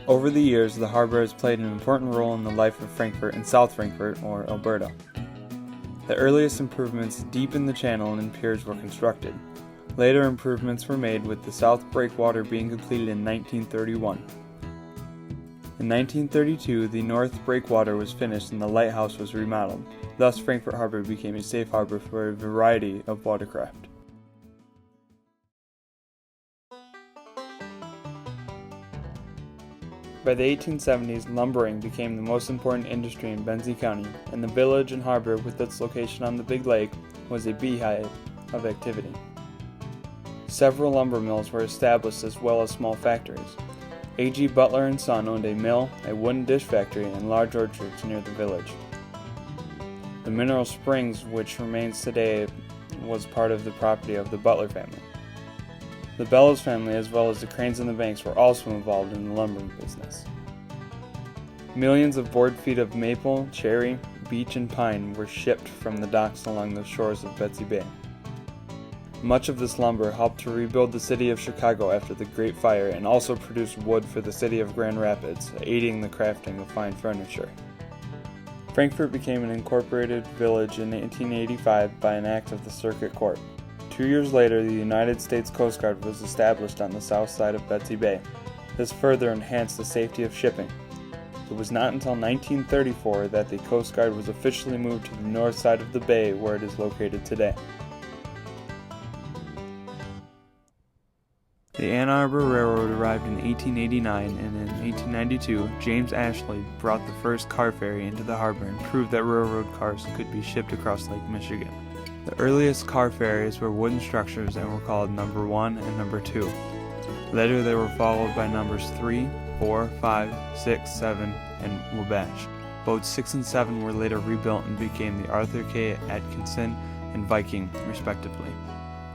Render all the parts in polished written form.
Over the years, the harbor has played an important role in the life of Frankfort and South Frankfort, or Alberta. The earliest improvements deepened the channel and piers were constructed. Later improvements were made, with the South Breakwater being completed in 1931. In 1932, the North Breakwater was finished and the lighthouse was remodeled. Thus, Frankfort Harbor became a safe harbor for a variety of watercraft. By the 1870s, lumbering became the most important industry in Benzie County, and the village and harbor, with its location on the Big Lake, was a beehive of activity. Several lumber mills were established as well as small factories. A.G. Butler and Son owned a mill, a wooden dish factory, and large orchards near the village. The mineral springs, which remains today, was part of the property of the Butler family. The Bellows family, as well as the Cranes and the Banks, were also involved in the lumbering business. Millions of board feet of maple, cherry, beech, and pine were shipped from the docks along the shores of Betsy Bay. Much of this lumber helped to rebuild the city of Chicago after the Great Fire and also produced wood for the city of Grand Rapids, aiding the crafting of fine furniture. Frankfort became an incorporated village in 1885 by an act of the Circuit Court. 2 years later, the United States Coast Guard was established on the south side of Betsy Bay. This further enhanced the safety of shipping. It was not until 1934 that the Coast Guard was officially moved to the north side of the bay, where it is located today. The Ann Arbor Railroad arrived in 1889, and in 1892, James Ashley brought the first car ferry into the harbor and proved that railroad cars could be shipped across Lake Michigan. The earliest car ferries were wooden structures and were called number 1 and number 2. Later they were followed by numbers 3, 4, 5, 6, 7, and Wabash. Boats 6 and 7 were later rebuilt and became the Arthur K. Atkinson and Viking, respectively.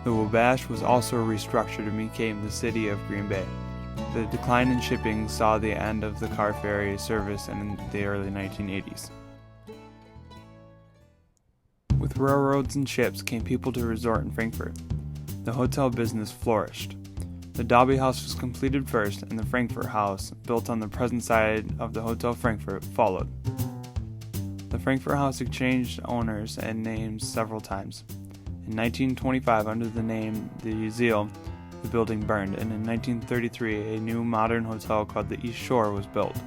The Wabash was also restructured and became the city of Green Bay. The decline in shipping saw the end of the car ferry service in the early 1980s. With railroads and ships came people to resort in Frankfort. The hotel business flourished. The Dobby House was completed first, and the Frankfort House, built on the present site of the Hotel Frankfort, followed. The Frankfort House exchanged owners and names several times. In 1925, under the name the Zeal, the building burned, and in 1933 a new modern hotel called the East Shore was built.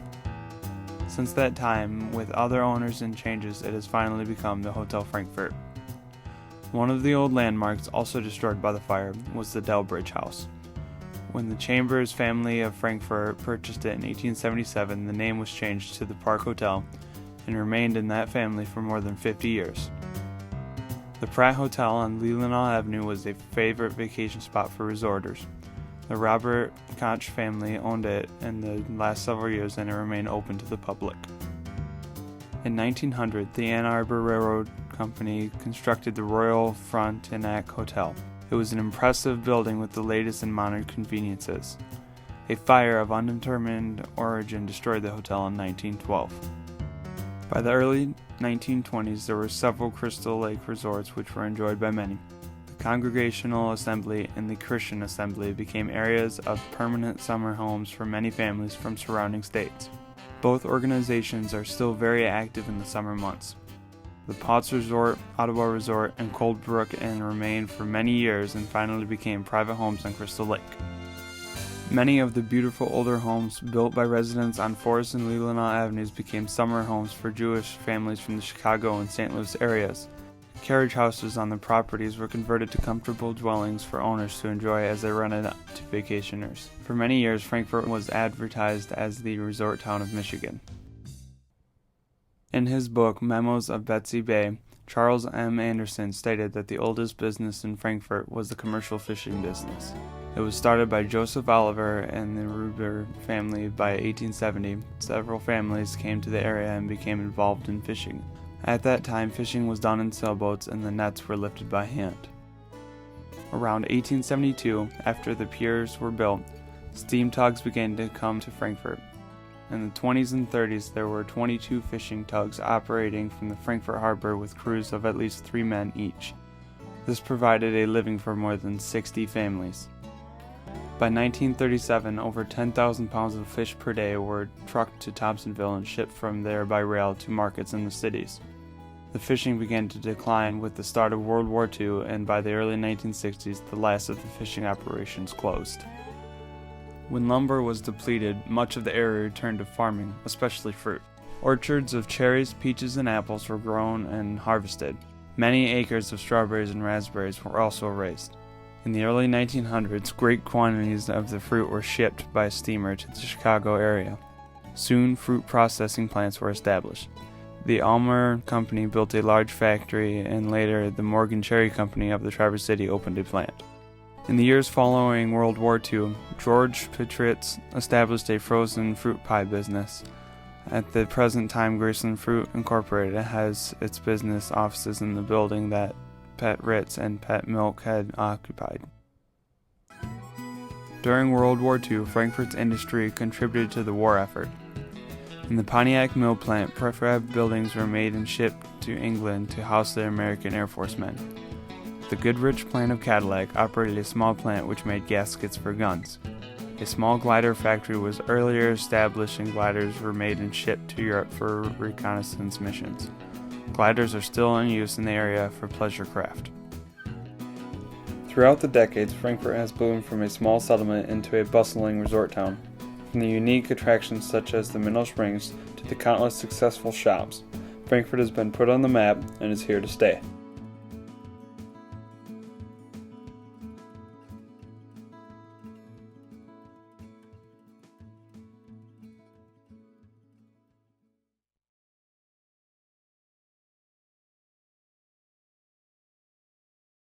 Since that time, with other owners and changes, it has finally become the Hotel Frankfort. One of the old landmarks, also destroyed by the fire, was the Delbridge House. When the Chambers family of Frankfort purchased it in 1877, the name was changed to the Park Hotel and remained in that family for more than 50 years. The Pratt Hotel on Leelanau Avenue was a favorite vacation spot for resorters. The Robert Koch family owned it in the last several years, and it remained open to the public. In 1900, the Ann Arbor Railroad Company constructed the Royal Frontenac Hotel. It was an impressive building with the latest in modern conveniences. A fire of undetermined origin destroyed the hotel in 1912. By the early 1920s, there were several Crystal Lake resorts which were enjoyed by many. The Congregational Assembly and the Christian Assembly became areas of permanent summer homes for many families from surrounding states. Both organizations are still very active in the summer months. The Potts Resort, Ottawa Resort, and Cold Brook Inn remained for many years and finally became private homes on Crystal Lake. Many of the beautiful older homes built by residents on Forest and Leelanau Avenues became summer homes for Jewish families from the Chicago and St. Louis areas. Carriage houses on the properties were converted to comfortable dwellings for owners to enjoy as they rented out to vacationers. For many years, Frankfort was advertised as the resort town of Michigan. In his book, Memoirs of Betsy Bay, Charles M. Anderson stated that the oldest business in Frankfort was the commercial fishing business. It was started by Joseph Oliver and the Ruber family by 1870. Several families came to the area and became involved in fishing. At that time, fishing was done in sailboats and the nets were lifted by hand. Around 1872, after the piers were built, steam tugs began to come to Frankfort. In the 20s and 30s, there were 22 fishing tugs operating from the Frankfort harbor with crews of at least 3 men each. This provided a living for more than 60 families. By 1937, over 10,000 pounds of fish per day were trucked to Thompsonville and shipped from there by rail to markets in the cities. The fishing began to decline with the start of World War II, and by the early 1960s, the last of the fishing operations closed. When lumber was depleted, much of the area returned to farming, especially fruit. Orchards of cherries, peaches, and apples were grown and harvested. Many acres of strawberries and raspberries were also raised. In the early 1900s, great quantities of the fruit were shipped by steamer to the Chicago area. Soon, fruit processing plants were established. The Almer Company built a large factory, and later the Morgan Cherry Company of the Traverse City opened a plant. In the years following World War II, George Petritz established a frozen fruit pie business. At the present time, Graceland Fruit Incorporated has its business offices in the building that Pet Ritz and Pet Milk had occupied. During World War II, Frankfort's industry contributed to the war effort. In the Pontiac mill plant, prefab buildings were made and shipped to England to house the American Air Force men. The Goodrich plant of Cadillac operated a small plant which made gaskets for guns. A small glider factory was earlier established, and gliders were made and shipped to Europe for reconnaissance missions. Gliders are still in use in the area for pleasure craft. Throughout the decades, Frankfort has bloomed from a small settlement into a bustling resort town. From the unique attractions such as the mineral springs to the countless successful shops, Frankfort has been put on the map and is here to stay.